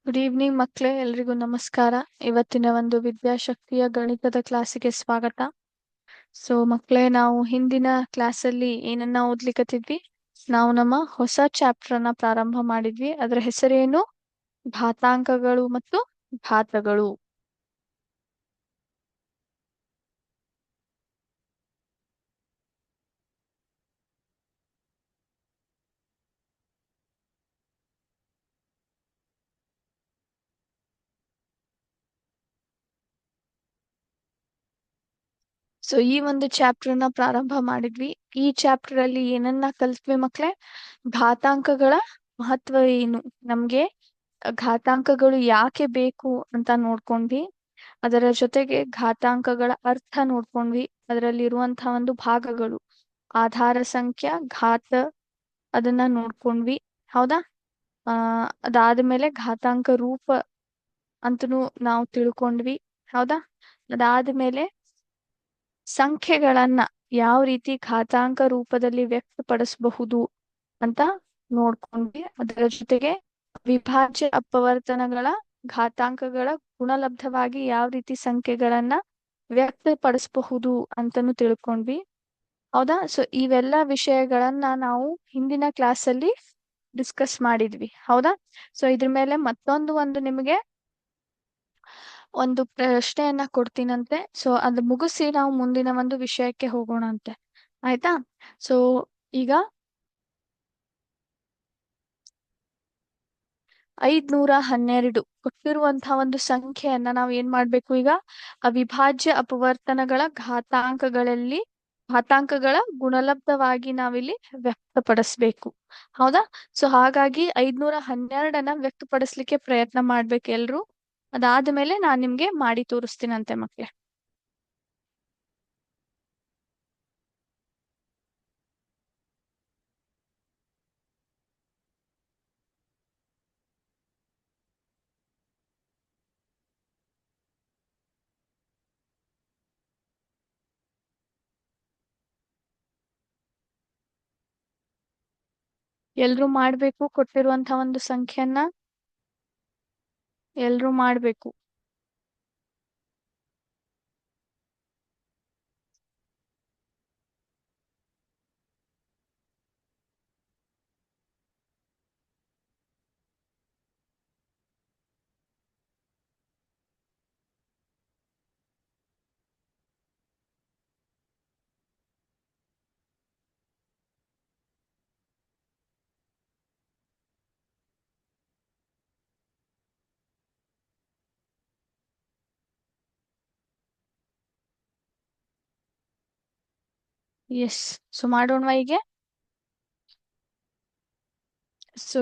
Good evening ಮಕ್ಕಳೇ, ಎಲ್ರಿಗೂ ನಮಸ್ಕಾರ. ಇವತ್ತಿನ ಒಂದು ವಿದ್ಯಾಶಕ್ತಿಯ ಗಣಿತದ ಕ್ಲಾಸಿಗೆ ಸ್ವಾಗತ. ಮಕ್ಕಳೇ, ನಾವು ಹಿಂದಿನ ಕ್ಲಾಸಲ್ಲಿ ಏನನ್ನ ಓದ್ಲಿಕತ್ತಿದ್ವಿ? ನಾವು ನಮ್ಮ ಹೊಸ ಚಾಪ್ಟರ್ ಅನ್ನ ಪ್ರಾರಂಭ ಮಾಡಿದ್ವಿ. ಅದರ ಹೆಸರೇನು? ಘಾತಾಂಕಗಳು ಮತ್ತು ಘಾತಗಳು. ಈ ಒಂದು ಚಾಪ್ಟರ್ ನ ಪ್ರಾರಂಭ ಮಾಡಿದ್ವಿ. ಈ ಚಾಪ್ಟರ್ ಅಲ್ಲಿ ಏನನ್ನ ಕಲ್ತ್ವಿ ಮಕ್ಕಳೇ? ಘಾತಾಂಕಗಳ ಮಹತ್ವ ಏನು, ನಮ್ಗೆ ಘಾತಾಂಕಗಳು ಯಾಕೆ ಬೇಕು ಅಂತ ನೋಡ್ಕೊಂಡ್ವಿ. ಅದರ ಜೊತೆಗೆ ಘಾತಾಂಕಗಳ ಅರ್ಥ ನೋಡ್ಕೊಂಡ್ವಿ. ಅದರಲ್ಲಿ ಇರುವಂತಹ ಒಂದು ಭಾಗಗಳು, ಆಧಾರ ಸಂಖ್ಯಾ, ಘಾತ, ಅದನ್ನ ನೋಡ್ಕೊಂಡ್ವಿ. ಹೌದಾ? ಅದಾದ್ಮೇಲೆ ಘಾತಾಂಕ ರೂಪ ಅಂತನೂ ನಾವು ತಿಳ್ಕೊಂಡ್ವಿ. ಹೌದಾ? ಅದಾದ್ಮೇಲೆ ಸಂಖ್ಯೆಗಳನ್ನ ಯಾವ ರೀತಿ ಘಾತಾಂಕ ರೂಪದಲ್ಲಿ ವ್ಯಕ್ತಪಡಿಸಬಹುದು ಅಂತ ನೋಡ್ಕೊಂಡ್ವಿ. ಅದರ ಜೊತೆಗೆ ವಿಭಾಜ್ಯ ಅಪವರ್ತನಗಳ ಘಾತಾಂಕಗಳ ಗುಣಲಬ್ಧವಾಗಿ ಯಾವ ರೀತಿ ಸಂಖ್ಯೆಗಳನ್ನ ವ್ಯಕ್ತಪಡಿಸಬಹುದು ಅಂತನೂ ತಿಳ್ಕೊಂಡ್ವಿ. ಹೌದಾ? ಇವೆಲ್ಲ ವಿಷಯಗಳನ್ನ ನಾವು ಹಿಂದಿನ ಕ್ಲಾಸ್ ಅಲ್ಲಿ ಡಿಸ್ಕಸ್ ಮಾಡಿದ್ವಿ. ಹೌದಾ? ಇದ್ರ ಮೇಲೆ ಮತ್ತೊಂದು ನಿಮಗೆ ಒಂದು ಪ್ರಶ್ನೆಯನ್ನ ಕೊಡ್ತೀನಂತೆ. ಅದು ಮುಗಿಸಿ ನಾವು ಮುಂದಿನ ಒಂದು ವಿಷಯಕ್ಕೆ ಹೋಗೋಣಂತೆ. ಆಯ್ತಾ? ಸೊ ಈಗ 512 ಕೊಟ್ಟಿರುವಂತಹ ಒಂದು ಸಂಖ್ಯೆಯನ್ನ ನಾವು ಏನ್ ಮಾಡ್ಬೇಕು? ಈಗ ಅವಿಭಾಜ್ಯ ಅಪವರ್ತನಗಳ ಘಾತಾಂಕಗಳ ಗುಣಲಬ್ಧವಾಗಿ ನಾವಿಲ್ಲಿ ವ್ಯಕ್ತಪಡಿಸ್ಬೇಕು. ಹೌದಾ? ಹಾಗಾಗಿ 512 ವ್ಯಕ್ತಪಡಿಸ್ಲಿಕ್ಕೆ ಪ್ರಯತ್ನ ಮಾಡ್ಬೇಕು ಎಲ್ರು. ಅದಾದ್ಮೇಲೆ ನಾನ್ ನಿಮ್ಗೆ ಮಾಡಿ ತೋರಿಸ್ತೀನಂತೆ ಮಕ್ಳೇ. ಎಲ್ರು ಮಾಡ್ಬೇಕು. ಕೊಟ್ಟಿರುವಂತಹ ಒಂದು ಸಂಖ್ಯೆಯನ್ನ ಎಲ್ರು ಮಾಡ್ಬೇಕು. ಎಸ್. ಮಾಡೋಣವಾ ಹೀಗೆ?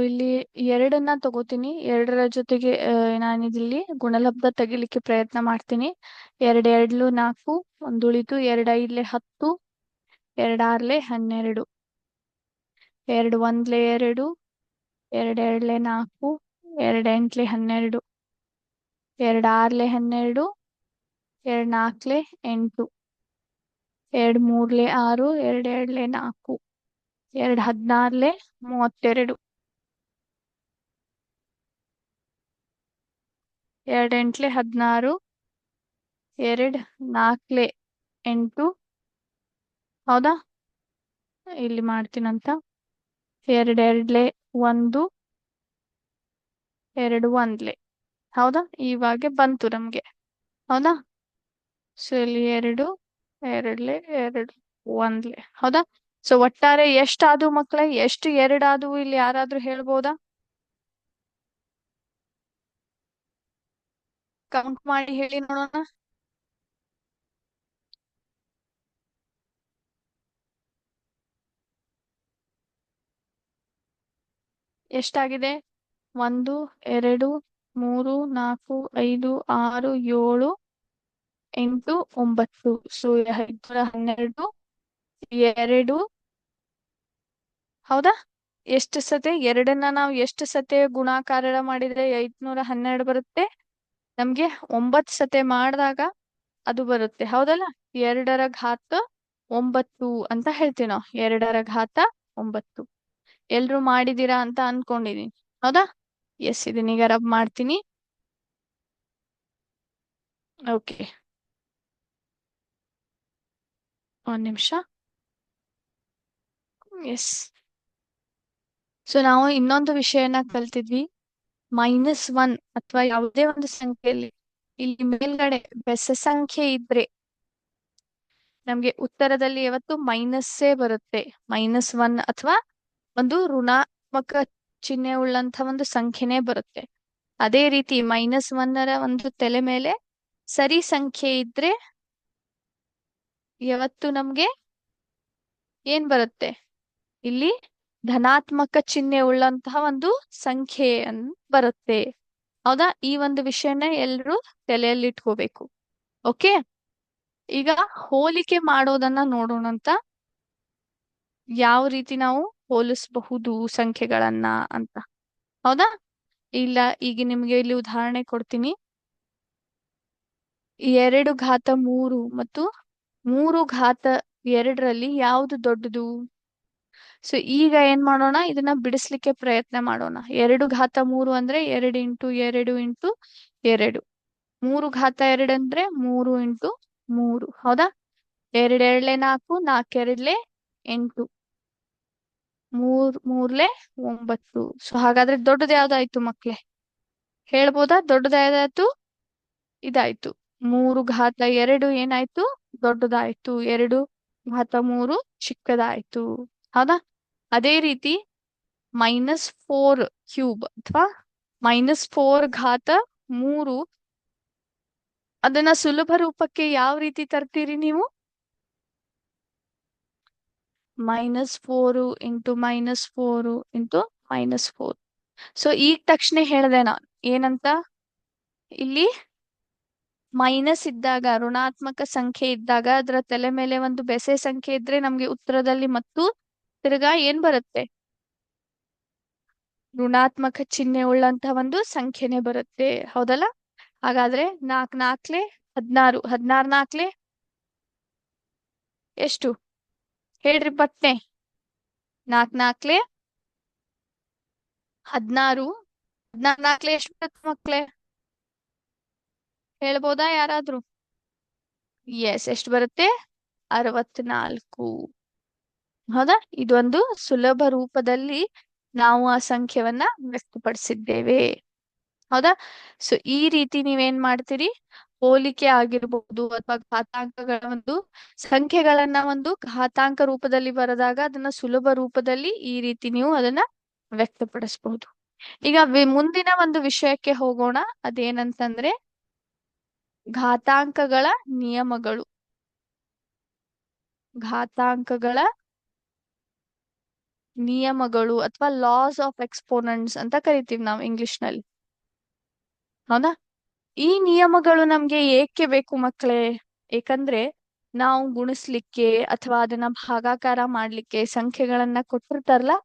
ಇಲ್ಲಿ ಎರಡನ್ನ ತಗೋತೀನಿ. ಎರಡರ ಜೊತೆಗೆ ನಾನಿಲ್ಲಿ ಗುಣಲಬ್ಧ ತೆಗಿಲಿಕ್ಕೆ ಪ್ರಯತ್ನ ಮಾಡ್ತೀನಿ. 2 2 4, ಉಳಿತು 2 5 10, 2 6 12, 2 1 2, 2 2 4, 2 8 12, 2 6 12, 2 4 8, 2 3 6, 2 2 4, 2 16 32, 2 8 16, 2 4 8. ಹೌದಾ? ಇಲ್ಲಿ ಮಾಡ್ತೀನಂತ. 2 2 1, 2 1. ಹೌದಾ? ಇವಾಗ ಬಂತು ನಮ್ಗೆ. ಹೌದಾ? ಇಲ್ಲಿ 2 2 2 1. ಹೌದಾ? ಒಟ್ಟಾರೆ ಎಷ್ಟಾದವು ಮಕ್ಕಳೇ? ಎಷ್ಟು ಎರಡಾದವು ಇಲ್ಲಿ ಯಾರಾದ್ರೂ ಹೇಳ್ಬೋದಾ? ಕೌಂಟ್ ಮಾಡಿ ಹೇಳಿ ನೋಡೋಣ. ಎಷ್ಟಾಗಿದೆ? 1 2 3 4 5 6 7 8 9. 512 2. ಹೌದಾ? ಎಷ್ಟು ಸತೆ ಎರಡನ್ನ ನಾವು ಎಷ್ಟು ಸತೆ ಗುಣಾಕಾರ ಮಾಡಿದ್ರೆ 512 ಬರುತ್ತೆ? ನಮ್ಗೆ 9 ಸತೆ ಮಾಡಿದಾಗ ಅದು ಬರುತ್ತೆ. ಹೌದಲ್ಲ? 2ರ ಘಾತ 9 ಅಂತ ಹೇಳ್ತೀವಿ ನಾವು. 2ರ ಘಾತ 9. ಎಲ್ರು ಮಾಡಿದೀರಾ ಅಂತ ಅನ್ಕೊಂಡಿದೀನಿ. ಹೌದಾ? ಎಸ್, ಇದನ್ನೀಗ ರಬ್ ಮಾಡ್ತೀನಿ. ಓಕೆ, ಒಂದ್ ನಿಮಿಷ. ಎಸ್. ಸೊ ನಾವು ಇನ್ನೊಂದು ವಿಷಯನ ಕಲ್ತಿದ್ವಿ. -1 ಅಥವಾ ಯಾವುದೇ ಒಂದು ಸಂಖ್ಯೆಯಲ್ಲಿ ಇಲ್ಲಿ ಮೇಲ್ಗಡೆ ಬೆಸ ಸಂಖ್ಯೆ ಇದ್ರೆ ನಮ್ಗೆ ಉತ್ತರದಲ್ಲಿ ಯಾವತ್ತು ಮೈನಸ್ಸೇ ಬರುತ್ತೆ. -1 ಅಥವಾ ಒಂದು ಋಣಾತ್ಮಕ ಚಿಹ್ನೆ ಉಳ್ಳಂತ ಒಂದು ಸಂಖ್ಯೆನೇ ಬರುತ್ತೆ. ಅದೇ ರೀತಿ -1ರ ಒಂದು ತಲೆ ಮೇಲೆ ಸರಿ ಸಂಖ್ಯೆ ಇದ್ರೆ ಯಾವತ್ತು ನಮ್ಗೆ ಏನ್ ಬರುತ್ತೆ, ಇಲ್ಲಿ ಧನಾತ್ಮಕ ಚಿಹ್ನೆ ಉಳ್ಳಂತಹ ಒಂದು ಸಂಖ್ಯೆ ಬರುತ್ತೆ. ಹೌದಾ? ಈ ಒಂದು ವಿಷಯನ ಎಲ್ರೂ ತಲೆಯಲ್ಲಿ ಇಟ್ಕೋಬೇಕು. ಓಕೆ, ಈಗ ಹೋಲಿಕೆ ಮಾಡೋದನ್ನ ನೋಡೋಣಂತ. ಯಾವ ರೀತಿ ನಾವು ಹೋಲಿಸಬಹುದು ಸಂಖ್ಯೆಗಳನ್ನ ಅಂತ. ಹೌದಾ? ಇಲ್ಲ, ಈಗ ನಿಮ್ಗೆ ಇಲ್ಲಿ ಉದಾಹರಣೆ ಕೊಡ್ತೀನಿ. 2 ಘಾತ 3 ಮತ್ತು 3 ಘಾತ 2ರಲ್ಲಿ ಯಾವುದು ದೊಡ್ಡದು? ಸೊ ಈಗ ಏನ್ ಮಾಡೋಣ, ಇದನ್ನ ಬಿಡಿಸ್ಲಿಕ್ಕೆ ಪ್ರಯತ್ನ ಮಾಡೋಣ. 2 ಘಾತ 3 ಅಂದ್ರೆ 2 × 2 × 2. 3 ಘಾತ 2 ಅಂದ್ರೆ 3 × 3. ಹೌದಾ? 2 2 4, 4 2 8, 3 3 9. ಸೊ ಹಾಗಾದ್ರೆ ದೊಡ್ಡದು ಯಾವ್ದಾಯ್ತು ಮಕ್ಳೇ? ಹೇಳ್ಬೋದಾ? ದೊಡ್ಡದು ಯಾವ್ದಾಯ್ತು? ಇದಾಯ್ತು. 3 ಘಾತ 2 ಏನಾಯ್ತು? ದೊಡ್ಡದಾಯ್ತು. 2 ಘಾತ 3 ಚಿಕ್ಕದಾಯ್ತು. ಹೌದಾ? ಅದೇ ರೀತಿ -4³ ಅಥವಾ -4 ಘಾತ 3, ಅದನ್ನ ಸುಲಭ ರೂಪಕ್ಕೆ ಯಾವ ರೀತಿ ತರ್ತೀರಿ ನೀವು? -4 × -4 × -4. ಸೊ ಈಗ ತಕ್ಷಣ ಹೇಳ್ದೆ ನಾನು ಏನಂತ, ಇಲ್ಲಿ ಮೈನಸ್ ಇದ್ದಾಗ, ಋಣಾತ್ಮಕ ಸಂಖ್ಯೆ ಇದ್ದಾಗ ಅದರ ತಲೆ ಮೇಲೆ ಒಂದು ಬೆಸೆ ಸಂಖ್ಯೆ ಇದ್ರೆ ನಮ್ಗೆ ಉತ್ತರದಲ್ಲಿ ಮತ್ತು ತಿರ್ಗಾ ಏನ್ ಬರುತ್ತೆ? ಋಣಾತ್ಮಕ ಚಿಹ್ನೆ ಉಳ್ಳಂತಹ ಒಂದು ಸಂಖ್ಯೆನೆ ಬರುತ್ತೆ. ಹೌದಲ್ಲ? ಹಾಗಾದ್ರೆ 4 4 16, 16 4 ಎಷ್ಟು? ಹೇಳ್ರಿ ಪಟ್ನೆ. 4 4 16, 16 4 ಎಷ್ಟು ಬರುತ್ತೆ ಮಕ್ಳೇ? ಹೇಳ್ಬೋದಾ ಯಾರಾದ್ರೂ? ಎಸ್, ಎಷ್ಟು ಬರುತ್ತೆ? 64. ಹೌದಾ? ಇದೊಂದು ಸುಲಭ ರೂಪದಲ್ಲಿ ನಾವು ಆ ಸಂಖ್ಯೆಯನ್ನ ವ್ಯಕ್ತಪಡಿಸಿದ್ದೇವೆ. ಹೌದಾ? ಸೊ ಈ ರೀತಿ ನೀವೇನ್ ಮಾಡ್ತೀರಿ, ಹೋಲಿಕೆ ಆಗಿರ್ಬಹುದು ಅಥವಾ ಘಾತಾಂಕಗಳ ಒಂದು ಸಂಖ್ಯೆಗಳನ್ನ ಒಂದು ಘಾತಾಂಕ ರೂಪದಲ್ಲಿ ಬರೆದಾಗ ಅದನ್ನ ಸುಲಭ ರೂಪದಲ್ಲಿ ಈ ರೀತಿ ನೀವು ಅದನ್ನ ವ್ಯಕ್ತಪಡಿಸಬಹುದು. ಈಗ ಮುಂದಿನ ಒಂದು ವಿಷಯಕ್ಕೆ ಹೋಗೋಣ. ಅದೇನಂತಂದ್ರೆ ಘಾತಾಂಕಗಳ ನಿಯಮಗಳು. ಘಾತಾಂಕಗಳ ನಿಯಮಗಳು ಅಥವಾ ಲಾಸ್ ಆಫ್ ಎಕ್ಸ್ಪೋನೆಂಟ್ಸ್ ಅಂತ ಕರಿತೀವಿ ನಾವು ಇಂಗ್ಲಿಷ್ ನಲ್ಲಿ. ಹೌದಾ? ಈ ನಿಯಮಗಳು ನಮ್ಗೆ ಏಕೆ ಬೇಕು ಮಕ್ಕಳೇ? ಏಕಂದ್ರೆ ನಾವು ಗುಣಿಸ್ಲಿಕ್ಕೆ ಅಥವಾ ಅದನ್ನ ಭಾಗಾಕಾರ ಮಾಡ್ಲಿಕ್ಕೆ ಸಂಖ್ಯೆಗಳನ್ನ ಕೊಟ್ಟಿರ್ತಾರಲ್ಲ,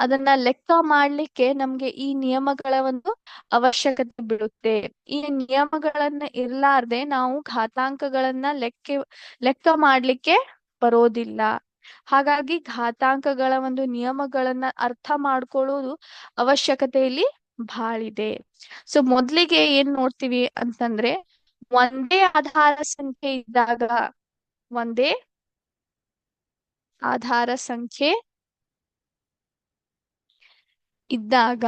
ಅದನ್ನ ಲೆಕ್ಕ ಮಾಡ್ಲಿಕ್ಕೆ ನಮ್ಗೆ ಈ ನಿಯಮಗಳ ಒಂದು ಅವಶ್ಯಕತೆ ಬೀಳುತ್ತೆ. ಈ ನಿಯಮಗಳನ್ನ ಇರ್ಲಾರ್ದೆ ನಾವು ಘಾತಾಂಕಗಳನ್ನ ಲೆಕ್ಕ ಮಾಡ್ಲಿಕ್ಕೆ ಬರೋದಿಲ್ಲ. ಹಾಗಾಗಿ ಘಾತಾಂಕಗಳ ಒಂದು ನಿಯಮಗಳನ್ನ ಅರ್ಥ ಮಾಡ್ಕೊಳ್ಳೋದು ಅವಶ್ಯಕತೆ ಇಲ್ಲಿ ಬಹಳಿದೆ. ಸೊ ಮೊದ್ಲಿಗೆ ಏನ್ ನೋಡ್ತೀವಿ ಅಂತಂದ್ರೆ, ಒಂದೇ ಆಧಾರ ಸಂಖ್ಯೆ ಇದ್ದಾಗ, ಒಂದೇ ಆಧಾರ ಸಂಖ್ಯೆ ಇದ್ದಾಗ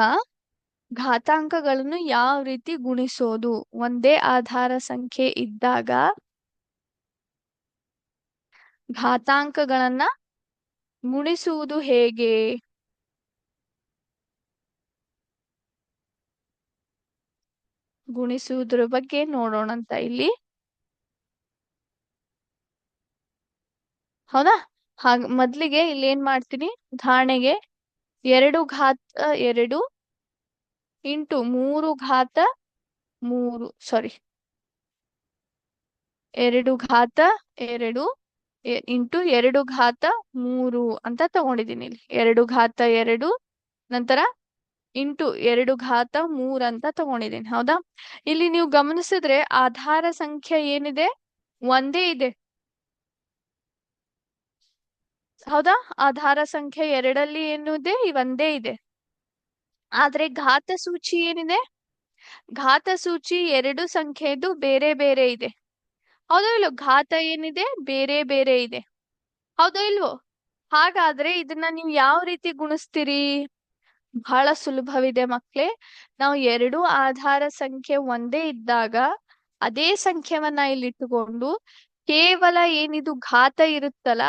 ಘಾತಾಂಕಗಳನ್ನು ಯಾವ ರೀತಿ ಗುಣಿಸೋದು? ಒಂದೇ ಆಧಾರ ಸಂಖ್ಯೆ ಇದ್ದಾಗ ಘಾತಾಂಕಗಳನ್ನ ಗುಣಿಸುವುದು ಹೇಗೆ? ಗುಣಿಸುವುದ್ರ ಬಗ್ಗೆ ನೋಡೋಣಂತ ಇಲ್ಲಿ. ಹೌದಾ? ಮೊದ್ಲಿಗೆ ಇಲ್ಲಿ ಏನ್ ಮಾಡ್ತೀನಿ, ಉದಾಹರಣೆಗೆ 2 ಘಾತ 2 ಇಂಟು 3 ಘಾತ 3, ಸಾರಿ 2 ಘಾತ 2 ಇಂಟು 2 ಘಾತ 3 ಅಂತ ತಗೊಂಡಿದ್ದೀನಿ. ಇಲ್ಲಿ 2 ಘಾತ 2 ನಂತರ ಇಂಟು 2 ಘಾತ 3 ಅಂತ ತಗೊಂಡಿದ್ದೀನಿ. ಹೌದಾ? ಇಲ್ಲಿ ನೀವು ಗಮನಿಸಿದ್ರೆ ಆಧಾರ ಸಂಖ್ಯೆ ಏನಿದೆ, ಒಂದೇ ಇದೆ. ಹೌದಾ? ಆಧಾರ ಸಂಖ್ಯೆ 2ರಲ್ಲಿ ಏನು ಇದೆ? ಒಂದೇ ಇದೆ. ಆದ್ರೆ ಘಾತ ಸೂಚಿ ಏನಿದೆ, ಘಾತ ಸೂಚಿ ಎರಡು ಸಂಖ್ಯೆದು ಬೇರೆ ಬೇರೆ ಇದೆ. ಹೌದೋ ಇಲ್ವೋ? ಘಾತ ಏನಿದೆ ಬೇರೆ ಬೇರೆ ಇದೆ. ಹೌದೋ ಇಲ್ವೋ? ಹಾಗಾದ್ರೆ ಇದನ್ನ ನೀವು ಯಾವ ರೀತಿ ಗುಣಿಸ್ತೀರಿ? ಬಹಳ ಸುಲಭವಿದೆ ಮಕ್ಳೇ. ನಾವು ಎರಡು ಆಧಾರ ಸಂಖ್ಯೆ ಒಂದೇ ಇದ್ದಾಗ ಅದೇ ಸಂಖ್ಯೆವನ್ನ ಇಲ್ಲಿಟ್ಟುಕೊಂಡು ಕೇವಲ ಏನಿದು ಘಾತ ಇರುತ್ತಲ್ಲ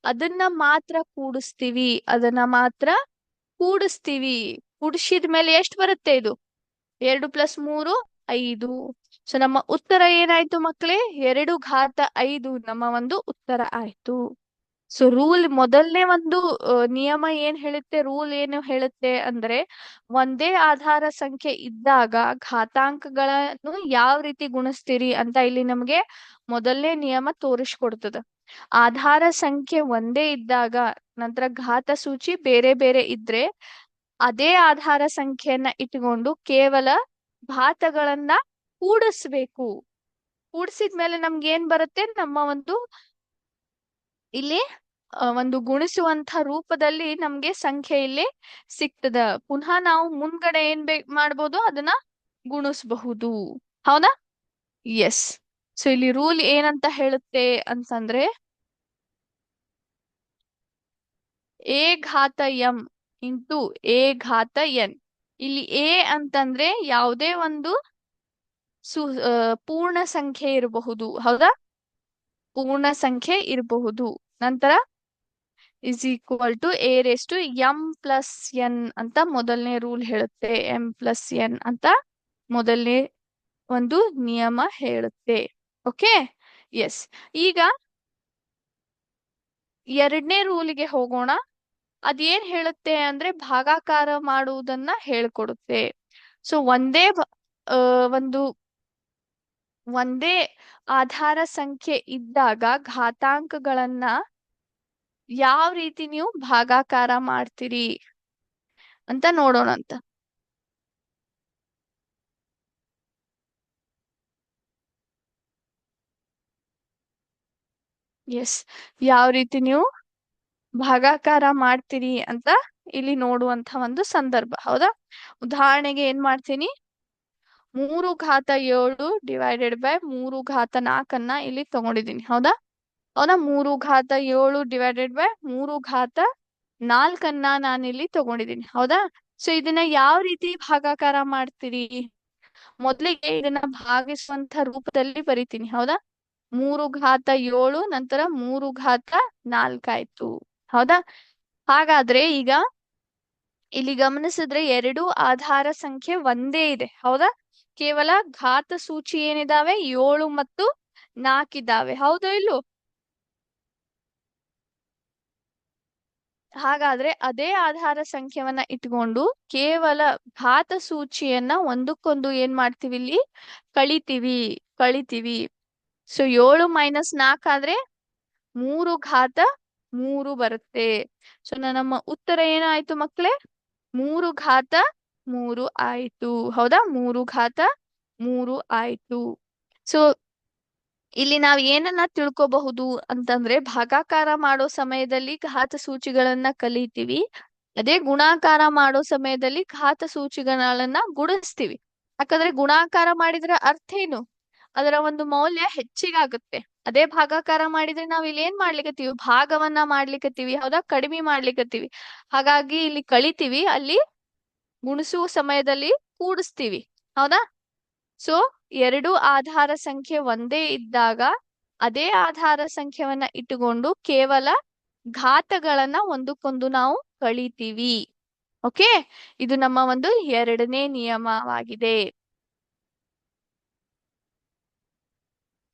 ಅದನ್ನ ಮಾತ್ರ ಕೂಡಿಸ್ತೀವಿ. ಅದನ್ನ ಮಾತ್ರ ಕೂಡಿಸ್ತೀವಿ. ಕೂಡಿಸಿದ್ಮೇಲೆ ಎಷ್ಟು ಬರುತ್ತೆ ಇದು? 2 + 3 5. ಸೊ ನಮ್ಮ ಉತ್ತರ ಏನಾಯ್ತು ಮಕ್ಕಳೇ? 2 ಘಾತ 5 ನಮ್ಮ ಒಂದು ಉತ್ತರ ಆಯ್ತು. ಸೊ ರೂಲ್ ಮೊದಲನೇ ಒಂದು ನಿಯಮ ಏನ್ ಹೇಳುತ್ತೆ, ರೂಲ್ ಏನು ಹೇಳುತ್ತೆ ಅಂದ್ರೆ ಒಂದೇ ಆಧಾರ ಸಂಖ್ಯೆ ಇದ್ದಾಗ ಘಾತಾಂಕಗಳನ್ನು ಯಾವ ರೀತಿ ಗುಣಿಸ್ತೀರಿ ಅಂತ ಇಲ್ಲಿ ನಮಗೆ ಮೊದಲನೇ ನಿಯಮ ತೋರಿಸ್ಕೊಡ್ತದ. ಆಧಾರ ಸಂಖ್ಯೆ ಒಂದೇ ಇದ್ದಾಗ ನಂತರ ಘಾತ ಸೂಚಿ ಬೇರೆ ಬೇರೆ ಇದ್ರೆ ಅದೇ ಆಧಾರ ಸಂಖ್ಯೆಯನ್ನ ಇಟ್ಕೊಂಡು ಕೇವಲ ಘಾತಗಳನ್ನ ಕೂಡಿಸ್ಬೇಕು. ಕೂಡಿಸಿದ್ಮೇಲೆ ನಮ್ಗೆ ಏನ್ ಬರುತ್ತೆ? ನಮ್ಮ ಒಂದು ಇಲ್ಲಿ ಒಂದು ಗುಣಿಸುವಂತ ರೂಪದಲ್ಲಿ ನಮ್ಗೆ ಸಂಖ್ಯೆ ಇಲ್ಲಿ ಸಿಗ್ತದ. ಪುನಃ ನಾವು ಮುಂದ್ಗಡೆ ಏನ್ ಮಾಡ್ಬೋದು? ಅದನ್ನ ಗುಣಿಸಬಹುದು. ಹೌದಾ? ಎಸ್. ಸೊ ಇಲ್ಲಿ ರೂಲ್ ಏನಂತ ಹೇಳುತ್ತೆ ಅಂತಂದ್ರೆ ಎ ಘಾತ ಎಂ ಇಂಟು ಎ ಘಾತ ಎನ್. ಇಲ್ಲಿ ಎ ಅಂತಂದ್ರೆ ಯಾವುದೇ ಒಂದು ಪೂರ್ಣ ಸಂಖ್ಯೆ ಇರಬಹುದು. ಹೌದಾ? ಪೂರ್ಣ ಸಂಖ್ಯೆ ಇರಬಹುದು. ನಂತರ ಇಸ್ ಈಕ್ವಲ್ ಟು a⁻m+n ಅಂತ ಮೊದಲನೇ ರೂಲ್ ಹೇಳುತ್ತೆ. m+n ಅಂತ ಮೊದಲನೇ ಒಂದು ನಿಯಮ ಹೇಳುತ್ತೆ. Okay, yes. ಈಗ ಎರಡನೇ ರೂಲಿಗೆ ಹೋಗೋಣ. ಅದೇನ್ ಹೇಳುತ್ತೆ ಅಂದ್ರೆ ಭಾಗಾಕಾರ ಮಾಡುವುದನ್ನ ಹೇಳ್ಕೊಡುತ್ತೆ. ಸೊ ಒಂದು ಒಂದೇ ಆಧಾರ ಸಂಖ್ಯೆ ಇದ್ದಾಗ ಘಾತಾಂಕಗಳನ್ನ ಯಾವ ರೀತಿ ನೀವು ಭಾಗಾಕಾರ ಮಾಡ್ತೀರಿ ಅಂತ ನೋಡೋಣ ಅಂತ. ಎಸ್, ಯಾವ ರೀತಿ ನೀವು ಭಾಗಾಕಾರ ಮಾಡ್ತೀರಿ ಅಂತ ಇಲ್ಲಿ ನೋಡುವಂತ ಒಂದು ಸಂದರ್ಭ. ಹೌದಾ? ಉದಾಹರಣೆಗೆ ಏನ್ ಮಾಡ್ತೀನಿ, 3 ಘಾತ 7 ಡಿವೈಡೆಡ್ ಬೈ 3 ಘಾತ 4 ಇಲ್ಲಿ ತಗೊಂಡಿದ್ದೀನಿ. ಹೌದಾ? 3 ಘಾತ 7 ಡಿವೈಡೆಡ್ ಬೈ 3 ಘಾತ 4 ನಾನಿಲ್ಲಿ ತಗೊಂಡಿದ್ದೀನಿ. ಹೌದಾ? ಸೊ ಇದನ್ನ ಯಾವ ರೀತಿ ಭಾಗಾಕಾರ ಮಾಡ್ತೀರಿ? ಮೊದಲಿಗೆ ಇದನ್ನ ಭಾಗಿಸುವಂತ ರೂಪದಲ್ಲಿ ಬರಿತೀನಿ. ಹೌದಾ? 3 ಘಾತ 7 ನಂತರ 3 ಘಾತ 4 ಆಯ್ತು. ಹೌದಾ? ಹಾಗಾದ್ರೆ ಈಗ ಇಲ್ಲಿ ಗಮನಿಸಿದ್ರೆ ಎರಡು ಆಧಾರ ಸಂಖ್ಯೆ ಒಂದೇ ಇದೆ. ಹೌದಾ? ಕೇವಲ ಘಾತ ಸೂಚಿ ಏನಿದಾವೆ 7 ಮತ್ತು 4 ಇದ್ದಾವೆ. ಹೌದೋ ಇಲ್ಲೋ? ಹಾಗಾದ್ರೆ ಅದೇ ಆಧಾರ ಸಂಖ್ಯೆವನ್ನ ಇಟ್ಕೊಂಡು ಕೇವಲ ಘಾತ ಸೂಚಿಯನ್ನ ಒಂದಕ್ಕೊಂದು ಏನ್ ಮಾಡ್ತೀವಿ? ಇಲ್ಲಿ ಕಳಿತೀವಿ. ಸೊ 7 - 4 ಆದ್ರೆ 3 ಘಾತ 3 ಬರುತ್ತೆ. ಸೊ ನಮ್ಮ ಉತ್ತರ ಏನಾಯ್ತು ಮಕ್ಳೇ? 3 ಘಾತ 3 ಆಯ್ತು. ಹೌದಾ? 3 ಘಾತ 3 ಆಯ್ತು. ಸೊ ಇಲ್ಲಿ ನಾವ್ ಏನನ್ನ ತಿಳ್ಕೋಬಹುದು ಅಂತಂದ್ರೆ ಭಾಗಾಕಾರ ಮಾಡೋ ಸಮಯದಲ್ಲಿ ಘಾತ ಸೂಚಿಗಳನ್ನ ಕಲಿತೀವಿ. ಅದೇ ಗುಣಾಕಾರ ಮಾಡೋ ಸಮಯದಲ್ಲಿ ಘಾತ ಸೂಚಿಗಳನ್ನ ಗುಣಿಸ್ತೀವಿ. ಯಾಕಂದ್ರೆ ಗುಣಾಕಾರ ಮಾಡಿದ್ರೆ ಅರ್ಥ ಏನು? ಅದರ ಒಂದು ಮೌಲ್ಯ ಹೆಚ್ಚಿಗಾಗುತ್ತೆ. ಅದೇ ಭಾಗಾಕಾರ ಮಾಡಿದ್ರೆ ನಾವ್ ಇಲ್ಲಿ ಏನ್ ಮಾಡ್ಲಿಕತ್ತೀವಿ? ಭಾಗವನ್ನ ಮಾಡ್ಲಿಕತ್ತೀವಿ. ಹೌದಾ? ಕಡಿಮೆ ಮಾಡ್ಲಿಕತ್ತೀವಿ. ಹಾಗಾಗಿ ಇಲ್ಲಿ ಕಳಿತೀವಿ, ಅಲ್ಲಿ ಗುಣಿಸುವ ಸಮಯದಲ್ಲಿ ಕೂಡಿಸ್ತೀವಿ. ಹೌದಾ? ಸೊ ಎರಡು ಆಧಾರ ಸಂಖ್ಯೆ ಒಂದೇ ಇದ್ದಾಗ ಅದೇ ಆಧಾರ ಸಂಖ್ಯೆವನ್ನ ಇಟ್ಟುಕೊಂಡು ಕೇವಲ ಘಾತಗಳನ್ನ ಒಂದಕ್ಕೊಂದು ನಾವು ಕಳಿತೀವಿ. ಓಕೆ, ಇದು ನಮ್ಮ ಒಂದು ಎರಡನೇ ನಿಯಮವಾಗಿದೆ.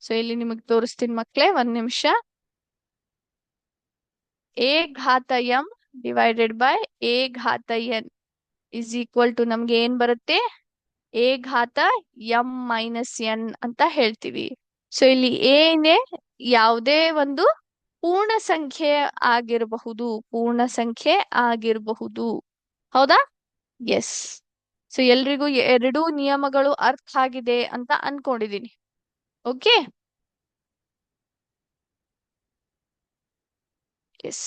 ಸೊ ಇಲ್ಲಿ ನಿಮಗ್ ತೋರಿಸ್ತೀನಿ ಮಕ್ಳೇ, ಒಂದ್ ನಿಮಿಷ. a⁻m divided by a⁻n is equal to ನಮ್ಗೆ ಏನ್ ಬರುತ್ತೆ? a⁻m−n ಅಂತ ಹೇಳ್ತೀವಿ. ಸೊ ಇಲ್ಲಿ ಏನೇ ಯಾವುದೇ ಒಂದು ಪೂರ್ಣ ಸಂಖ್ಯೆ ಆಗಿರಬಹುದು. ಹೌದಾ? ಎಸ್. ಸೊ ಎಲ್ರಿಗೂ ಎರಡೂ ನಿಯಮಗಳು ಅರ್ಥ ಆಗಿದೆ ಅಂತ ಅನ್ಕೊಂಡಿದೀನಿ. Okay, yes.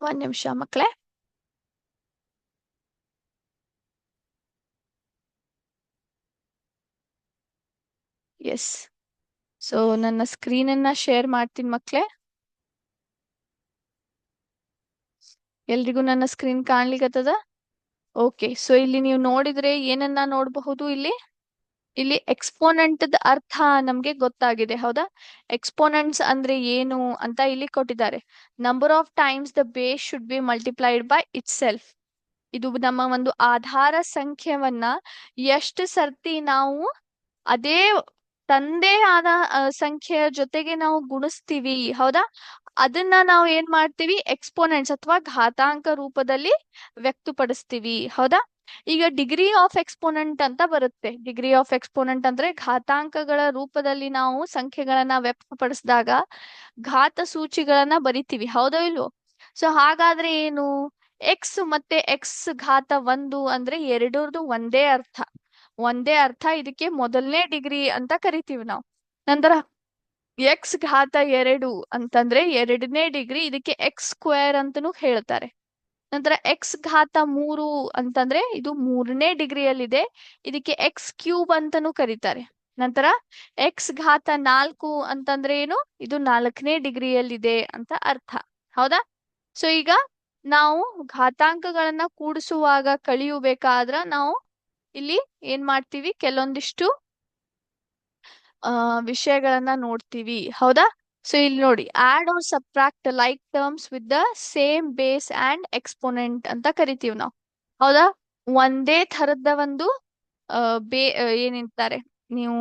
ಒಂದ್ ನಿಮಿಷ ಮಕ್ಳೇ. ಎಸ್. ಸೊ ನನ್ನ ಸ್ಕ್ರೀನ್ ಅನ್ನ ಶೇರ್ ಮಾಡ್ತೀನಿ ಮಕ್ಳೇ. ಎಲ್ರಿಗೂ ನನ್ನ ಸ್ಕ್ರೀನ್ ಕಾಣ್ಲಿಕ್ಕತ್ತದ? ಓಕೆ. ಸೊ ಇಲ್ಲಿ ನೀವು ನೋಡಿದ್ರೆ ಏನನ್ನ ನೋಡಬಹುದು? ಇಲ್ಲಿ ಎಕ್ಸ್ಪೋನೆಂಟ್ ಅರ್ಥ ನಮ್ಗೆ ಗೊತ್ತಾಗಿದೆ, ಹೌದಾ? ಎಕ್ಸ್ಪೋನೆಂಟ್ಸ್ ಅಂದ್ರೆ ಏನು ಅಂತ ಇಲ್ಲಿ ಕೊಟ್ಟಿದ್ದಾರೆ. Number of times the base should be multiplied by it self. ಇದು ನಮ್ಮ ಒಂದು ಆಧಾರ ಸಂಖ್ಯೆವನ್ನ ಎಷ್ಟು ಸರ್ತಿ ನಾವು ಅದೇ ತಂದೆ ಆದ ಸಂಖ್ಯೆಯ ಜೊತೆಗೆ ನಾವು ಗುಣಿಸ್ತೀವಿ, ಹೌದಾ? ಅದನ್ನ ನಾವು ಏನ್ ಮಾಡ್ತೀವಿ? ಎಕ್ಸ್ಪೋನೆಂಟ್ಸ್ ಅಥವಾ ಘಾತಾಂಕ ರೂಪದಲ್ಲಿ ವ್ಯಕ್ತಪಡಿಸ್ತೀವಿ, ಹೌದಾ? ಈಗ ಡಿಗ್ರಿ ಆಫ್ ಎಕ್ಸ್ಪೋನೆಂಟ್ ಅಂತ ಬರುತ್ತೆ. ಡಿಗ್ರಿ ಆಫ್ ಎಕ್ಸ್ಪೋನೆಂಟ್ ಅಂದ್ರೆ ಘಾತಾಂಕಗಳ ರೂಪದಲ್ಲಿ ನಾವು ಸಂಖ್ಯೆಗಳನ್ನ ವ್ಯಕ್ತಪಡಿಸಿದಾಗ ಘಾತ ಸೂಚಿಗಳನ್ನ ಬರಿತೀವಿ, ಹೌದೋ ಇಲ್ವೋ? ಸೊ ಹಾಗಾದ್ರೆ ಏನು? ಎಕ್ಸ್ ಮತ್ತೆ ಎಕ್ಸ್ ಘಾತ 1 ಅಂದ್ರೆ ಎರಡರದು ಒಂದೇ ಅರ್ಥ. ಒಂದೇ ಅರ್ಥ. ಇದಕ್ಕೆ ಮೊದಲನೇ ಡಿಗ್ರಿ ಅಂತ ಕರಿತೀವಿ ನಾವು. ನಂತರ ಎಕ್ಸ್ ಘಾತ 2 ಅಂತಂದ್ರೆ ಎರಡನೇ ಡಿಗ್ರಿ. ಇದಕ್ಕೆ ಎಕ್ಸ್ ಸ್ಕ್ವೇರ್ ಅಂತಾನೂ ಹೇಳ್ತಾರೆ. ನಂತರ ಎಕ್ಸ್ ಘಾತ 3 ಅಂತಂದ್ರೆ ಇದು ಮೂರನೇ ಡಿಗ್ರಿಯಲ್ಲಿದೆ. ಇದಕ್ಕೆ ಎಕ್ಸ್ ಕ್ಯೂಬ್ ಅಂತಾನೂ ಕರೀತಾರೆ. ನಂತರ ಎಕ್ಸ್ ಘಾತ 4 ಅಂತಂದ್ರೆ ಏನು? ಇದು 4ನೇ ಡಿಗ್ರಿಯಲ್ಲಿದೆ ಅಂತ ಅರ್ಥ, ಹೌದಾ? ಸೊ ಈಗ ನಾವು ಘಾತಾಂಕಗಳನ್ನ ಕೂಡಿಸುವಾಗ ಕಳಿಯಬೇಕಾದ್ರ ನಾವು ಇಲ್ಲಿ ಏನ್ ಮಾಡ್ತೀವಿ? ಕೆಲವೊಂದಿಷ್ಟು ವಿಷಯಗಳನ್ನ ನೋಡ್ತೀವಿ, ಹೌದಾ? ಸೊ ಇಲ್ಲಿ ನೋಡಿ, add or subtract like terms with the same base and exponent ಅಂತ ಕರಿತೀವಿ ನಾವು, ಹೌದಾ? ಒಂದೇ ಥರದ ಒಂದು ಏನಂತಾರೆ ನೀವು,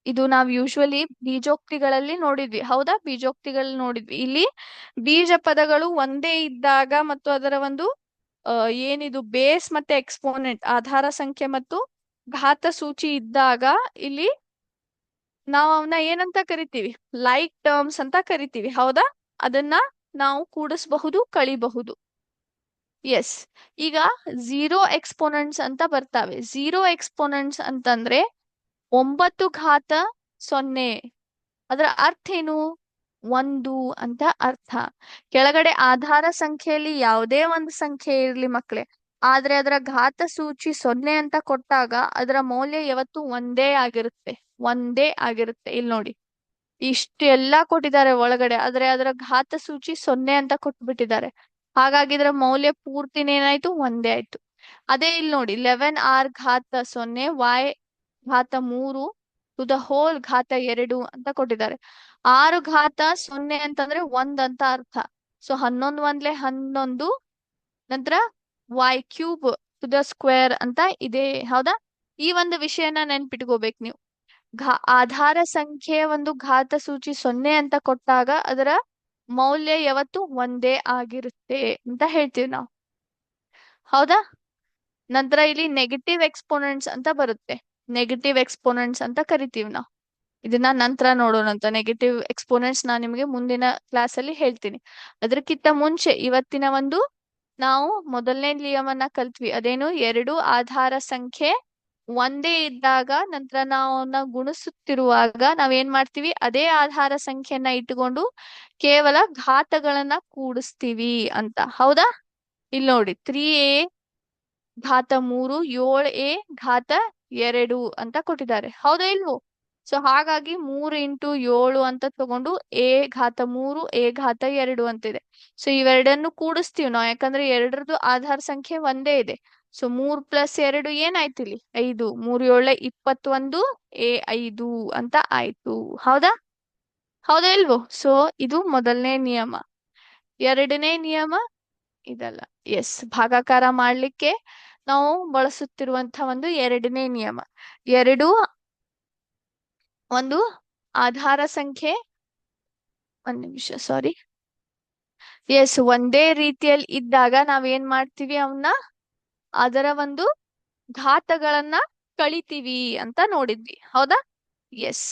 ಇದು ನಾವ್ ಯೂಶುವಲಿ ಬೀಜೋಕ್ತಿಗಳಲ್ಲಿ ನೋಡಿದ್ವಿ, ಹೌದಾ? ಬೀಜೋಕ್ತಿಗಳು ನೋಡಿದ್ವಿ. ಇಲ್ಲಿ ಬೀಜ ಪದಗಳು ಒಂದೇ ಇದ್ದಾಗ ಮತ್ತು ಅದರ ಒಂದು ಏನಿದು ಬೇಸ್ ಮತ್ತೆ ಎಕ್ಸ್ಪೋನೆಂಟ್ ಆಧಾರ ಸಂಖ್ಯೆ ಮತ್ತು ಘಾತ ಸೂಚಿ ಇದ್ದಾಗ ಇಲ್ಲಿ ನಾವು ಅವನ್ನ ಏನಂತ ಕರಿತೀವಿ? ಲೈಕ್ ಟರ್ಮ್ಸ್ ಅಂತ ಕರಿತೀವಿ, ಹೌದಾ? ಅದನ್ನ ನಾವು ಕೂಡಿಸಬಹುದು, ಕಳಿಬಹುದು. ಎಸ್. ಈಗ ಝೀರೋ ಎಕ್ಸ್ಪೋನೆಂಟ್ಸ್ ಅಂತ ಬರ್ತಾವೆ. ಝೀರೋ ಎಕ್ಸ್ಪೋನೆಂಟ್ಸ್ ಅಂತಂದ್ರೆ 9 ಘಾತ 0. ಅದರ ಅರ್ಥ ಏನು? 1 ಅಂತ ಅರ್ಥ. ಕೆಳಗಡೆ ಆಧಾರ ಸಂಖ್ಯೆಯಲ್ಲಿ ಯಾವುದೇ ಒಂದು ಸಂಖ್ಯೆ ಇರ್ಲಿ ಮಕ್ಕಳೇ, ಆದ್ರೆ ಅದರ ಘಾತ ಸೂಚಿ 0 ಅಂತ ಕೊಟ್ಟಾಗ ಅದರ ಮೌಲ್ಯ ಯಾವತ್ತು ಒಂದೇ ಆಗಿರುತ್ತೆ. ಒಂದೇ ಆಗಿರುತ್ತೆ. ಇಲ್ಲಿ ನೋಡಿ, ಇಷ್ಟೆಲ್ಲ ಕೊಟ್ಟಿದ್ದಾರೆ ಒಳಗಡೆ, ಆದ್ರೆ ಅದರ ಘಾತ ಸೂಚಿ 0 ಅಂತ ಕೊಟ್ಬಿಟ್ಟಿದ್ದಾರೆ. ಹಾಗಾಗಿ ಇದರ ಮೌಲ್ಯ ಪೂರ್ತಿನ ಏನಾಯ್ತು? ಒಂದೇ ಆಯ್ತು. ಅದೇ ಇಲ್ಲಿ ನೋಡಿ, 11r ಘಾತ 0 y ಘಾತ 3 ಟು ದ ಹೋಲ್ ಘಾತ 2 ಅಂತ ಕೊಟ್ಟಿದ್ದಾರೆ. 6 ಘಾತ 0 ಅಂತಂದ್ರೆ 1 ಅಂತ ಅರ್ಥ. ಸೊ 11 ಒಂದ್ಲೆ 11. ನಂತರ y cube to the square ಅಂತ ಇದೆ, ಹೌದಾ? ಈ ಒಂದು ವಿಷಯನ ನೆನ್ಪಿಟ್ಕೋಬೇಕು ನೀವು. ಆಧಾರ ಸಂಖ್ಯೆಯ ಒಂದು ಘಾತ ಸೂಚಿ 0 ಅಂತ ಕೊಟ್ಟಾಗ ಅದರ ಮೌಲ್ಯ ಯಾವತ್ತು ಒಂದೇ ಆಗಿರುತ್ತೆ ಅಂತ ಹೇಳ್ತೀವಿ ನಾವು, ಹೌದಾ? ನಂತರ ಇಲ್ಲಿ ನೆಗೆಟಿವ್ ಎಕ್ಸ್ಪೋನೆಂಟ್ಸ್ ಅಂತ ಬರುತ್ತೆ. ನೆಗೆಟಿವ್ ಎಕ್ಸ್ಪೋನೆಂಟ್ಸ್ ಅಂತ ಕರಿತೀವಿ ನಾವು. ಇದನ್ನ ನಂತರ ನೋಡೋಣಂತ. ನೆಗೆಟಿವ್ ಎಕ್ಸ್ಪೋನೆಂಟ್ಸ್ ನಾನು ನಿಮಗೆ ಮುಂದಿನ ಕ್ಲಾಸ್ ಅಲ್ಲಿ ಹೇಳ್ತೀನಿ. ಅದಕ್ಕಿಂತ ಮುಂಚೆ ಇವತ್ತಿನ ಒಂದು ನಾವು ಮೊದಲನೇ ನಿಯಮನ ಕಲ್ತ್ವಿ. ಅದೇನು? ಎರಡು ಆಧಾರ ಸಂಖ್ಯೆ ಒಂದೇ ಇದ್ದಾಗ ನಂತರ ನಾವು ಅವನ್ನ ಗುಣಿಸುತ್ತಿರುವಾಗ ನಾವೇನ್ ಮಾಡ್ತೀವಿ? ಅದೇ ಆಧಾರ ಸಂಖ್ಯೆಯನ್ನ ಇಟ್ಟುಕೊಂಡು ಕೇವಲ ಘಾತಗಳನ್ನ ಕೂಡಿಸ್ತೀವಿ ಅಂತ, ಹೌದಾ? ಇಲ್ಲಿ ನೋಡಿ, 3a ಘಾತ 3 7a ಘಾತ 2 ಅಂತ ಕೊಟ್ಟಿದ್ದಾರೆ, ಹೌದಾ ಇಲ್ವೋ? ಸೊ ಹಾಗಾಗಿ 3 ಇಂಟು 7 ಅಂತ ತಗೊಂಡು a ಘಾತ 3 a ಘಾತ 2 ಅಂತಿದೆ. ಸೊ ಇವೆರಡನ್ನು ಕೂಡಿಸ್ತೀವಿ ನಾವು, ಯಾಕಂದ್ರೆ ಎರಡರದ್ದು ಆಧಾರ ಸಂಖ್ಯೆ ಒಂದೇ ಇದೆ. ಸೊ 3 ಪ್ಲಸ್ 2 ಏನಾಯ್ತು? ಇಲ್ಲಿ 5. 3 7 21 a 5 ಅಂತ ಆಯ್ತು, ಹೌದಾ? ಹೌದಾ ಇಲ್ವೋ? ಸೊ ಇದು ಮೊದಲನೇ ನಿಯಮ. ಎರಡನೇ ನಿಯಮ ಇದಲ್ಲ. ಎಸ್, ಭಾಗಾಕಾರ ಮಾಡ್ಲಿಕ್ಕೆ ನಾವು ಬಳಸುತ್ತಿರುವಂತಹ ಒಂದು ಎರಡನೇ ನಿಯಮ. ಎರಡು ಒಂದು ಆಧಾರ ಸಂಖ್ಯೆ, ಒಂದ್ ನಿಮಿಷ, ಸಾರಿ. ಎಸ್, ಒಂದೇ ರೀತಿಯಲ್ಲಿ ಇದ್ದಾಗ ನಾವೇನ್ ಮಾಡ್ತೀವಿ? ಅವನ್ನ ಅದರ ಒಂದು ಘಾತಗಳನ್ನ ಕಳಿತೀವಿ ಅಂತ ನೋಡಿದ್ವಿ, ಹೌದಾ? ಎಸ್.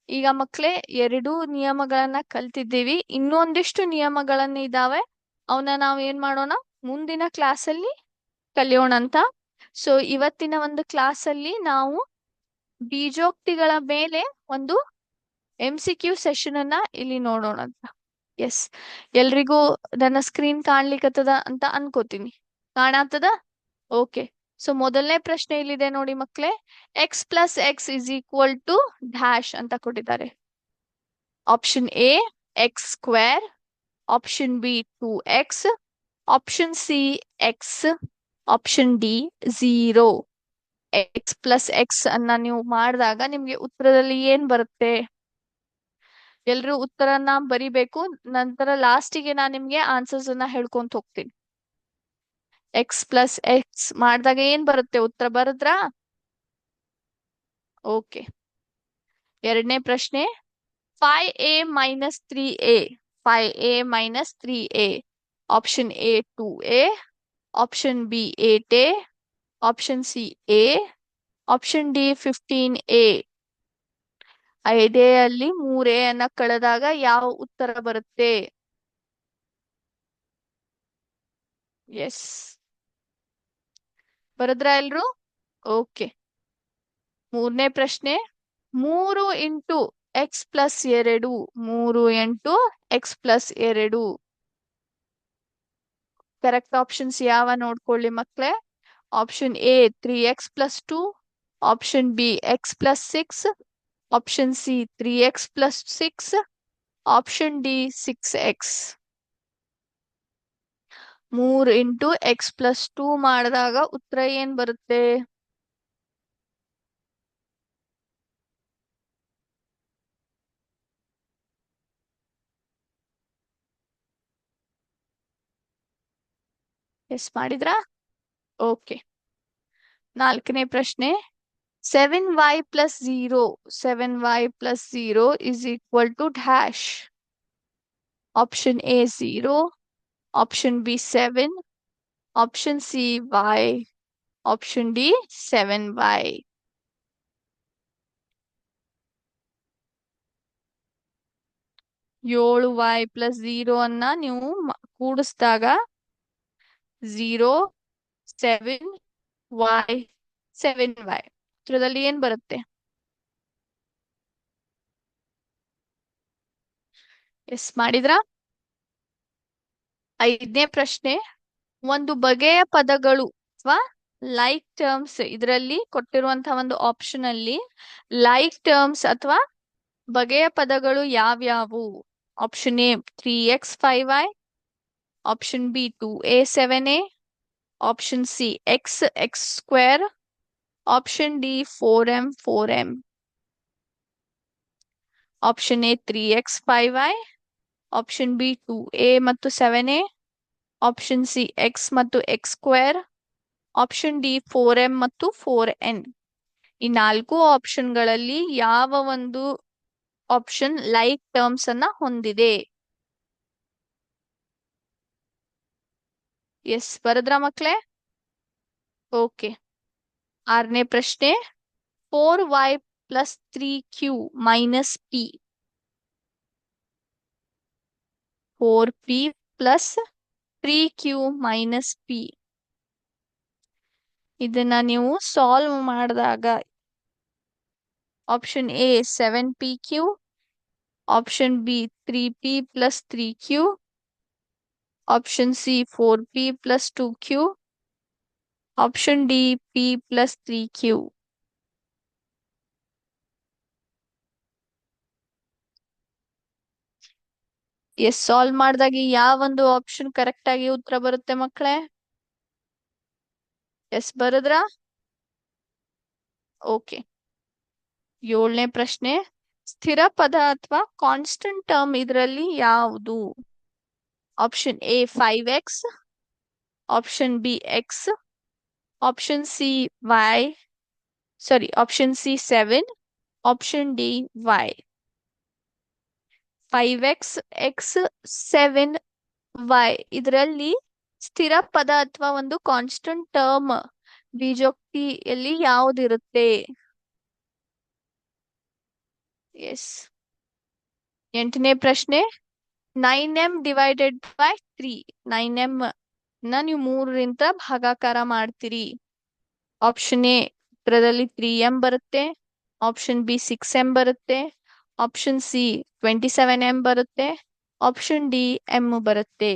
ಈಗ ಮಕ್ಳೇ, ಎರಡು ನಿಯಮಗಳನ್ನ ಕಲ್ತಿದ್ದೀವಿ. ಇನ್ನೊಂದಿಷ್ಟು ನಿಯಮಗಳನ್ನ ಇದಾವೆ. ಅವನ್ನ ನಾವ್ ಏನ್ ಮಾಡೋಣ? ಮುಂದಿನ ಕ್ಲಾಸ್ ಅಲ್ಲಿ ಕಲಿಯೋಣ ಅಂತ. ಸೊ ಇವತ್ತಿನ ಒಂದು ಕ್ಲಾಸ್ ಅಲ್ಲಿ ನಾವು ಬೀಜೋಕ್ತಿಗಳ ಮೇಲೆ ಒಂದು MCQ ಸೆಷನ್ ಅನ್ನ ಇಲ್ಲಿ ನೋಡೋಣ ಅಂತ. ಎಸ್, ಎಲ್ರಿಗೂ ನನ್ನ ಸ್ಕ್ರೀನ್ ಕಾಣ್ಲಿಕ್ಕತ್ತದ ಅಂತ ಅನ್ಕೋತೀನಿ. ಕಾಣತ್ತದ? ಓಕೆ. ಸೊ ಮೊದಲನೇ ಪ್ರಶ್ನೆ ಇಲ್ಲಿದೆ ನೋಡಿ ಮಕ್ಳೇ, x plus x is equal to dash ಅಂತ ಕೊಟ್ಟಿದ್ದಾರೆ. Option A x square, option B 2x, option C x, option D 0. X plus x ಅನ್ನ ನೀವು ಮಾಡಿದಾಗ ನಿಮ್ಗೆ ಉತ್ತರದಲ್ಲಿ ಏನ್ ಬರುತ್ತೆ? ಎಲ್ರು ಉತ್ತರನ ಬರಿಬೇಕು. ನಂತರ ಲಾಸ್ಟಿಗೆ ನಾನ್ ನಿಮ್ಗೆ ಆನ್ಸರ್ಸ್ ಅನ್ನ ಹೇಳ್ಕೊಂತ ಹೋಗ್ತೀನಿ. ಎಕ್ಸ್ ಪ್ಲಸ್ ಎಕ್ಸ್ ಮಾಡಿದಾಗ ಏನ್ ಬರುತ್ತೆ? ಉತ್ತರ ಬರದ್ರಾ? ಓಕೆ. ಎರಡನೇ ಪ್ರಶ್ನೆ, 5a minus 3a. 5a minus 3a. Option A 2a, option B 8a, option C A, option D 15a. 5a ಅಲ್ಲಿ 3a ಅನ್ನ ಕಳೆದಾಗ ಯಾವ ಉತ್ತರ ಬರುತ್ತೆ? ಎಸ್, ಬರದ್ರಾ ಎಲ್ರು? ಓಕೆ. ಮೂರನೇ ಪ್ರಶ್ನೆ, 3 into x plus 2. 3 into x plus 2. Correct options ಯಾವ ನೋಡ್ಕೊಳ್ಳಿ ಮಕ್ಳೇ. Option A 3x plus 2, option B x plus 6, option C 3x plus 6, option D 6x. 3 into x plus 2 ಮಾಡಿದಾಗ ಉತ್ತರ ಏನ್ ಬರುತ್ತೆ? ಎಸ್ ಮಾಡಿದ್ರಾ? ಓಕೆ. ನಾಲ್ಕನೇ ಪ್ರಶ್ನೆ, 7y plus 0. 7y plus 0 is equal to dash. Option A 0, option B 7, option C y, option D 7y. 7y plus 0 ಅನ್ನ ನೀವು ಕೂಡಿಸಿದಾಗ 0, 7, y, 7y. ಚಿತ್ರದಲ್ಲಿ ಏನ್ ಬರುತ್ತೆ? ಎಸ್ ಮಾಡಿದ್ರಾ? ಐದನೇ ಪ್ರಶ್ನೆ, ಒಂದು ಬಗೆಯ ಪದಗಳು ಅಥವಾ ಲೈಕ್ ಟರ್ಮ್ಸ್, ಇದರಲ್ಲಿ ಕೊಟ್ಟಿರುವಂತಹ ಒಂದು ಆಪ್ಷನ್ ಅಲ್ಲಿ ಲೈಕ್ ಟರ್ಮ್ಸ್ ಅಥವಾ ಬಗೆಯ ಪದಗಳು ಯಾವ್ಯಾವು? Option A 3x 5y, option B 2a 7a, option C x x square, option D 4m 4m. Option A 3x 5y, option B 2a ಮತ್ತು 7a, ಆಪ್ಷನ್ ಸಿ x ಮತ್ತು x square, option D 4m ಮತ್ತು 4n. ಈ ನಾಲ್ಕು ಆಪ್ಷನ್ಗಳಲ್ಲಿ ಯಾವ ಒಂದು option like terms ಅನ್ನ ಹೊಂದಿದೆ? Yes, ಬರದ್ರಾ ಮಕ್ಳೇ? ಓಕೆ. ಆರನೇ ಪ್ರಶ್ನೆ, 4y plus 3q minus p. 4p plus 3q minus p. ಇದನ್ನ ನೀವು ಸಾಲ್ವ್ ಮಾಡಿದಾಗ option A 7pq, option B 3p plus 3q, option C 4p plus 2q, option D p plus 3q. Yes, solve ಮಾಡಿದಾಗ ಯಾವ ಒಂದು option correct ಆಗಿ ಉತ್ತರ ಬರುತ್ತೆ ಮಕ್ಕಳೇ? ಎಸ್, ಬರದ್ರಾ? ಓಕೆ. ಏಳನೇ ಪ್ರಶ್ನೆ, ಸ್ಥಿರ ಪದ ಅಥವಾ ಕಾನ್ಸ್ಟೆಂಟ್ ಟರ್ಮ್ ಇದರಲ್ಲಿ ಯಾವುದು? Option A 5x, option B x, option C y, sorry option C 7, option D y. 5x x 7y ಇದರಲ್ಲಿ ಸ್ಥಿರ ಪದ ಅಥವಾ ಒಂದು ಕಾನ್ಸ್ಟೆಂಟ್ ಟರ್ಮ್ ಬೀಜೋಕ್ತಿಯಲ್ಲಿ ಯಾವುದಿರುತ್ತೆ? ಎಸ್. ಎಂಟನೇ ಪ್ರಶ್ನೆ, 9m ಡಿವೈಡೆಡ್ ಬೈ 3. 9m ನ ನೀವು 3ರಿಂದ ಭಾಗಾಕಾರ ಮಾಡ್ತೀರಿ. ಆಪ್ಷನ್ ಎ ಉತ್ತರದಲ್ಲಿ 3m ಬರುತ್ತೆ, ಆಪ್ಷನ್ ಬಿ 6m ಬರುತ್ತೆ, ಆಪ್ಷನ್ ಸಿ 27m ಬರುತ್ತೆ, ಆಪ್ಷನ್ ಡಿ m ಬರುತ್ತೆ.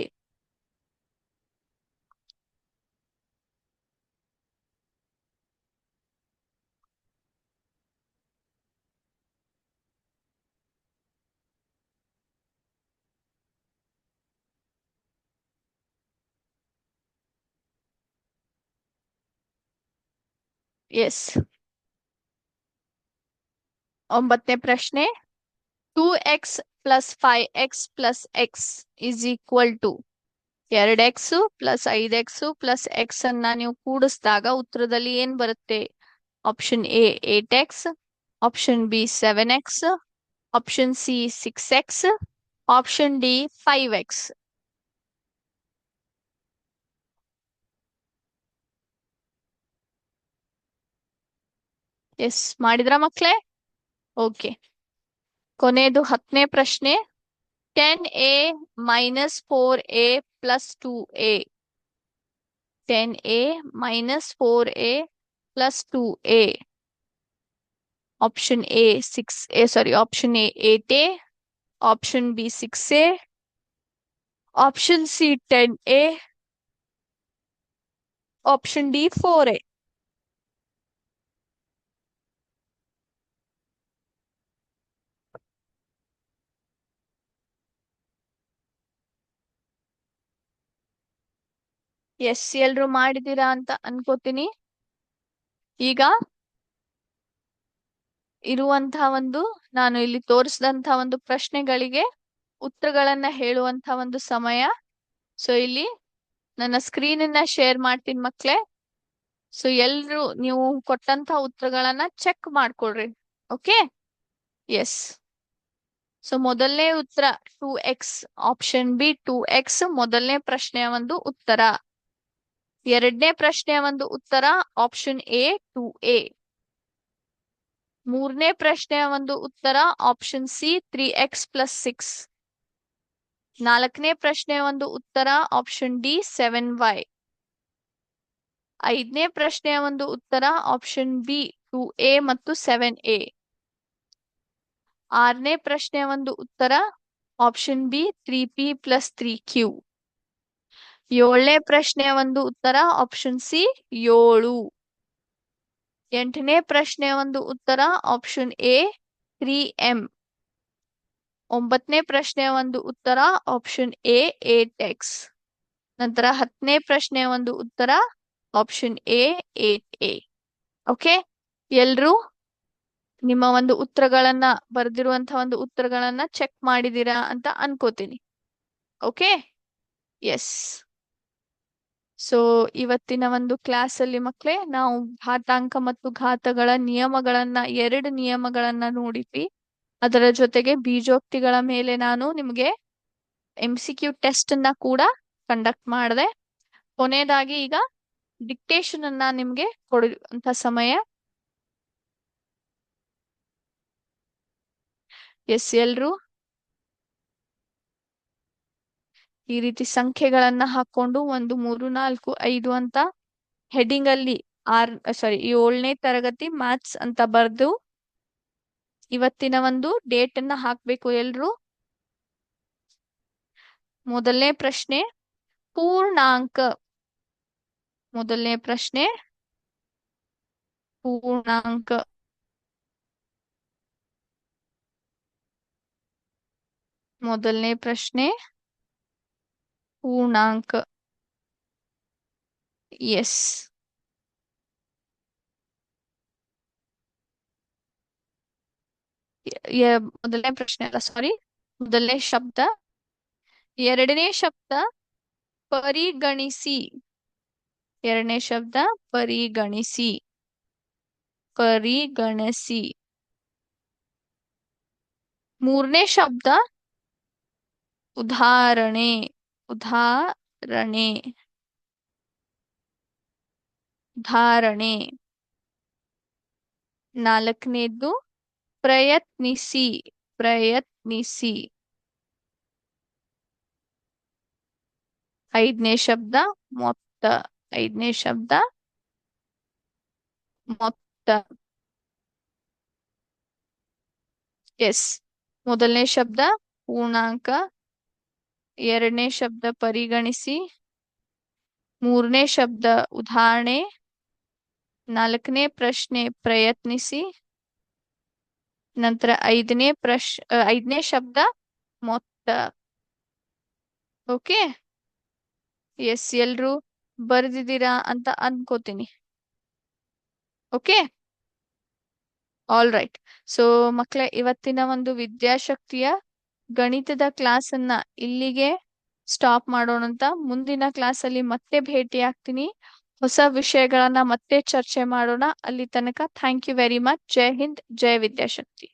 ಎಸ್. 9ನೇ ಪ್ರಶ್ನೆ. 2x plus 5x plus x is equal to 2x plus 5x plus x ಅನ್ನ ನೀವು ಕೂಡಿಸಿದಾಗ ಉತ್ತರದಲ್ಲಿ ಏನ್ ಬರುತ್ತೆ? Option A 8x, option B 7x, option C 6x, option D 5x. Yes ಮಾಡಿದ್ರ ಮಕ್ಳೇ? ಓಕೆ. ಕೊನೆಯದು 10ನೇ ಪ್ರಶ್ನೆ. 10a minus 4a plus 2a. 10a minus 4a plus 2a. Option A 6a, sorry, option A 8a, option B 6a, option C 10a, option D 4a. Yes, ಎಲ್ರು ಮಾಡಿದೀರಾ ಅಂತ ಅನ್ಕೋತೀನಿ. ಈಗ ಇರುವಂತಹ ನಾನು ಇಲ್ಲಿ ತೋರಿಸಿದಂತಹ ಒಂದು ಪ್ರಶ್ನೆಗಳಿಗೆ ಉತ್ತರಗಳನ್ನ ಹೇಳುವಂತ ಒಂದು ಸಮಯ. ಸೊ ಇಲ್ಲಿ ನನ್ನ ಸ್ಕ್ರೀನ್ ಅನ್ನ ಶೇರ್ ಮಾಡ್ತೀನಿ ಮಕ್ಳೇ. ಸೊ ಎಲ್ರು ನೀವು ಕೊಟ್ಟಂತ ಉತ್ತರಗಳನ್ನ ಚೆಕ್ ಮಾಡ್ಕೊಳ್ರಿ. ಓಕೆ. ಎಸ್. ಸೊ ಮೊದಲನೇ ಉತ್ತರ 2x, ಆಪ್ಷನ್ ಬಿ 2x ಮೊದಲನೇ ಪ್ರಶ್ನೆಯ ಒಂದು ಉತ್ತರ. ಎರಡನೇ ಪ್ರಶ್ನೆಯ ಒಂದು ಉತ್ತರ ಆಪ್ಷನ್ ಎ 2a. ಮೂರನೇ ಪ್ರಶ್ನೆಯ ಒಂದು ಉತ್ತರ ಆಪ್ಷನ್ ಸಿ 3x ಪ್ಲಸ್ 6. ನಾಲ್ಕನೇ ಪ್ರಶ್ನೆಯ ಒಂದು ಉತ್ತರ ಆಪ್ಷನ್ ಡಿ 7y. ಐದನೇ ಪ್ರಶ್ನೆಯ ಒಂದು ಉತ್ತರ ಆಪ್ಷನ್ ಬಿ 2a ಮತ್ತು 7a. ಆರನೇ ಪ್ರಶ್ನೆಯ ಒಂದು ಉತ್ತರ option B 3p plus 3q. ಏಳನೇ ಪ್ರಶ್ನೆಯ ಒಂದು ಉತ್ತರ ಆಪ್ಷನ್ ಸಿ 7. ಎಂಟನೇ ಪ್ರಶ್ನೆಯ ಒಂದು ಉತ್ತರ ಆಪ್ಷನ್ ಎ 3m. ಒಂಬತ್ತನೇ ಪ್ರಶ್ನೆಯ ಒಂದು ಉತ್ತರ ಆಪ್ಷನ್ ಎ 8x. ನಂತರ 10ನೇ ಪ್ರಶ್ನೆಯ ಒಂದು ಉತ್ತರ ಆಪ್ಷನ್ ಎ 8a. ಓಕೆ. ಎಲ್ರು ನಿಮ್ಮ ಒಂದು ಉತ್ತರಗಳನ್ನ ಬರೆದಿರುವಂತಹ ಒಂದು ಉತ್ತರಗಳನ್ನ ಚೆಕ್ ಮಾಡಿದೀರಾ ಅಂತ ಅನ್ಕೋತೀನಿ. ಓಕೆ. ಎಸ್. ಸೊ ಇವತ್ತಿನ ಒಂದು ಕ್ಲಾಸ್ ಅಲ್ಲಿ ಮಕ್ಕಳೇ ನಾವು ಘಾತಾಂಕ ಮತ್ತು ಘಾತಗಳ ನಿಯಮಗಳನ್ನ, 2 ನಿಯಮಗಳನ್ನ ನೋಡಿದ್ವಿ. ಅದರ ಜೊತೆಗೆ ಬೀಜೋಕ್ತಿಗಳ ಮೇಲೆ ನಾನು ನಿಮ್ಗೆ MCQ ಟೆಸ್ಟ್ ಅನ್ನ ಕೂಡ ಕಂಡಕ್ಟ್ ಮಾಡಿದೆ. ಕೊನೆಯದಾಗಿ ಈಗ ಡಿಕ್ಟೇಷನ್ ಅನ್ನ ನಿಮ್ಗೆ ಕೊಡುವಂತ ಸಮಯ. ಎಸ್, ಎಲ್ರು ಈ ರೀತಿ ಸಂಖ್ಯೆಗಳನ್ನ ಹಾಕೊಂಡು 1 3 4 5 ಅಂತ ಹೆಡಿಂಗ್ ಅಲ್ಲಿ 7ನೇ ತರಗತಿ ಮ್ಯಾಥ್ಸ್ ಅಂತ ಬರ್ದು ಇವತ್ತಿನ ಒಂದು ಡೇಟ್ ಅನ್ನ ಹಾಕ್ಬೇಕು ಎಲ್ರು. ಮೊದಲನೇ ಪ್ರಶ್ನೆ ಪೂರ್ಣಾಂಕ. ಮೊದಲನೇ ಪ್ರಶ್ನೆ ಪೂರ್ಣಾಂಕ. ಮೊದಲನೇ ಪ್ರಶ್ನೆ ಪೂರ್ಣಾಂಕ. ಎಸ್. ಮೊದಲನೇ ಪ್ರಶ್ನೆ ಅಲ್ಲ, ಸಾರಿ, ಮೊದಲನೇ ಶಬ್ದ. ಎರಡನೇ ಶಬ್ದ ಪರಿಗಣಿಸಿ. ಎರಡನೇ ಶಬ್ದ ಪರಿಗಣಿಸಿ. ಪರಿಗಣಿಸಿ. ಮೂರನೇ ಶಬ್ದ ಉದಾಹರಣೆ. ಉದಾಹರಣೆ. ಉದಾಹರಣೆ. ನಾಲ್ಕನೇದು ಪ್ರಯತ್ನಿಸಿ. ಪ್ರಯತ್ನಿಸಿ. ಐದನೇ ಶಬ್ದ ಮೊತ್ತ. ಐದನೇ ಶಬ್ದ ಮೊತ್ತ. ಎಸ್. ಮೊದಲನೇ ಶಬ್ದ ಪೂರ್ಣಾಂಕ, ಎರಡನೇ ಶಬ್ದ ಪರಿಗಣಿಸಿ, ಮೂರನೇ ಶಬ್ದ ಉದಾಹರಣೆ, ನಾಲ್ಕನೇ ಪ್ರಶ್ನೆ ಪ್ರಯತ್ನಿಸಿ, ನಂತರ ಐದನೇ ಶಬ್ದ ಮೊತ್ತ. ಓಕೆ. ಎಸ್, ಎಲ್ರು ಬರ್ದಿದ್ದೀರಾ ಅಂತ ಅನ್ಕೋತೀನಿ. ಓಕೆ. All right. ಸೊ ಮಕ್ಕಳೇ, ಇವತ್ತಿನ ಒಂದು ವಿದ್ಯಾಶಕ್ತಿಯ ಗಣಿತದ ಕ್ಲಾಸ್ ಅನ್ನ ಇಲ್ಲಿಗೆ ಸ್ಟಾಪ್ ಮಾಡೋಣ ಅಂತ. ಮುಂದಿನ ಕ್ಲಾಸ್ ಅಲ್ಲಿ ಮತ್ತೆ ಭೇಟಿ ಆಗ್ತೀನಿ. ಹೊಸ ವಿಷಯಗಳನ್ನ ಮತ್ತೆ ಚರ್ಚೆ ಮಾಡೋಣ. ಅಲ್ಲಿ ತನಕ ಥ್ಯಾಂಕ್ ಯು ವೆರಿ ಮಚ್. ಜೈ ಹಿಂದ್, ಜೈ ವಿದ್ಯಾಶಕ್ತಿ.